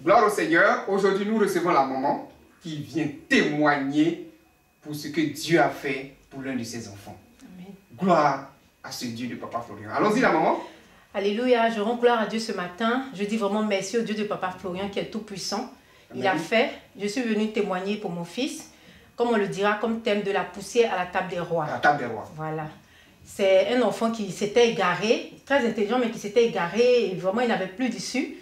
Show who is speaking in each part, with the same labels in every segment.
Speaker 1: Gloire au Seigneur. Aujourd'hui, nous recevons la maman qui vient témoigner pour ce que Dieu a fait pour l'un de ses enfants.
Speaker 2: Amen.
Speaker 1: Gloire à ce Dieu de Papa Florian. Allons-y, la maman.
Speaker 2: Alléluia, je rends gloire à Dieu ce matin. Je dis vraiment merci au Dieu de Papa Florian qui est tout puissant. Il a fait, je suis venue témoigner pour mon fils, comme on le dira, comme thème de la poussière à la table des rois.
Speaker 1: À la table des rois.
Speaker 2: Voilà. C'est un enfant qui s'était égaré, très intelligent, mais qui s'était égaré, et vraiment il n'avait plus d'issue.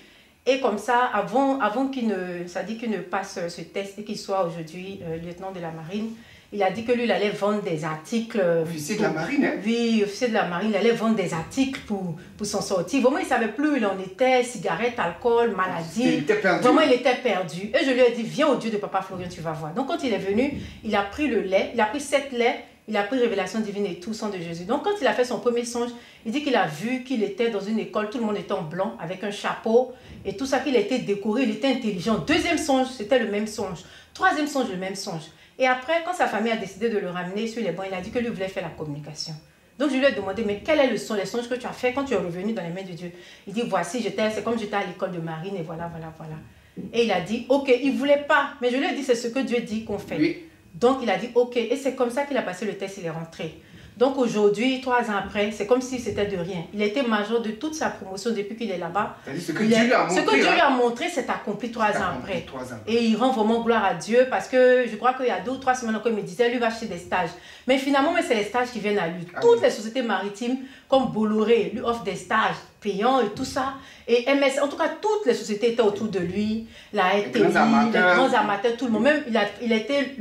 Speaker 2: Et comme ça, avant qu'il ne passe ce test et qu'il soit aujourd'hui lieutenant de la marine, il a dit que lui, il allait vendre des articles.
Speaker 1: Officier de la marine, hein?
Speaker 2: Oui, officier de la marine, il allait vendre des articles pour s'en sortir. Vraiment, il ne savait plus où il en était, cigarettes, alcool, maladie.
Speaker 1: Il était perdu.
Speaker 2: Vraiment, il était perdu. Et je lui ai dit, viens au Dieu de Papa Florian, tu vas voir. Donc, quand il est venu, il a pris le lait, il a pris 7 laits, il a pris Révélation divine et tout, sang de Jésus. Donc, quand il a fait son premier songe, il dit qu'il a vu qu'il était dans une école, tout le monde était en blanc, avec un chapeau, et tout ça, qu'il a été décoré, il était intelligent. Deuxième songe, c'était le même songe. Troisième songe, le même songe. Et après, quand sa famille a décidé de le ramener sur les bancs, il a dit que lui voulait faire la communication. Donc, je lui ai demandé, mais quel est le son, les songes que tu as fait quand tu es revenu dans les mains de Dieu? Il dit, voici, c'est comme j'étais à l'école de marine, et voilà, voilà, voilà. Et il a dit, ok, il ne voulait pas, mais je lui ai dit, c'est ce que Dieu dit qu'on fait.
Speaker 1: Oui.
Speaker 2: Donc, il a dit, ok, et c'est comme ça qu'il a passé le test, il est rentré. Donc, aujourd'hui, 3 ans après, c'est comme si c'était de rien. Il était major de toute sa promotion depuis qu'il est là-bas.
Speaker 1: Ce que Dieu lui a montré.
Speaker 2: Ce que Dieu lui a montré, c'est accompli 3 ans après. Et il rend vraiment gloire à Dieu parce que je crois qu'il y a 2 ou 3 semaines encore, il me disait, lui va acheter des stages. Mais finalement, c'est les stages qui viennent à lui. Toutes les sociétés maritimes, comme Bolloré, lui offrent des stages payants et tout ça. Et MS, en tout cas, toutes les sociétés étaient autour de lui. La RTI, les grands amateurs, tout le monde. Même, il a été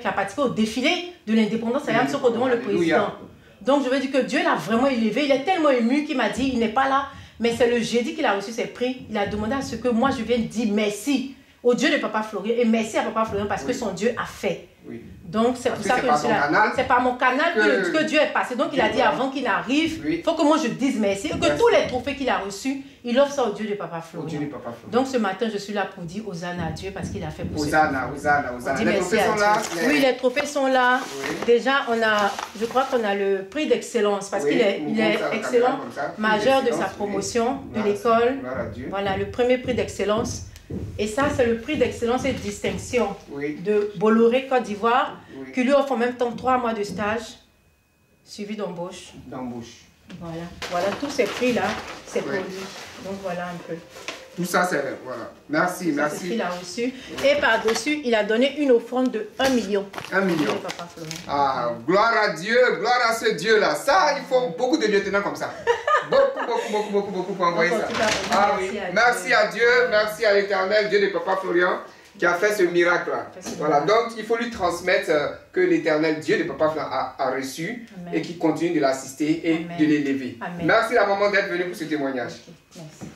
Speaker 2: qui a participé au défilé de l'indépendance à Yamsoko devant le président. Donc, je veux dire que Dieu l'a vraiment élevé. Il est tellement ému qu'il m'a dit, il n'est pas là. Mais c'est le jeudi qu'il a reçu ses prix. Il a demandé à ce que moi, je vienne dire merci au Dieu de Papa Florian. Et merci à Papa Florian parce que son Dieu a fait. Oui. Donc, c'est pour ça que je suis là. C'est par mon canal que Dieu est passé. Donc, il a dit avant qu'il n'arrive, il faut que moi je dise merci. Et que tous les trophées qu'il a reçus, il offre ça au Dieu de Papa Florian. Donc, ce matin, je suis là pour dire Hosanna à Dieu parce qu'il a fait pour
Speaker 1: Hosanna. Les trophées sont là.
Speaker 2: Oui, les trophées sont là. Oui. Déjà, je crois qu'on a le prix d'excellence parce qu'il est excellent, majeur de sa promotion de l'école. Voilà, le premier prix d'excellence. Et ça, c'est le prix d'excellence et de distinction de Bolloré, Côte d'Ivoire, qui lui offre en même temps 3 mois de stage, suivi d'embauche. Voilà, tous ces prix-là, c'est pour lui. Donc voilà un peu.
Speaker 1: Tout ça, c'est... Voilà. Merci.
Speaker 2: C'est ce qu'il a reçu. Et par-dessus, il a donné une offrande de 1 million.
Speaker 1: 1 million. Ah, gloire à Dieu, gloire à ce Dieu-là. Ça, il faut beaucoup de lieutenants comme ça. Beaucoup pour envoyer ça. Ah oui. Merci à Dieu, merci à l'Éternel, Dieu de Papa Florian, qui a fait ce miracle-là. Voilà, donc il faut lui transmettre que l'Éternel, Dieu de Papa Florian, a reçu. Amen. Et qui continue de l'assister et de l'élever. Merci la maman d'être venue pour ce témoignage.
Speaker 2: Merci.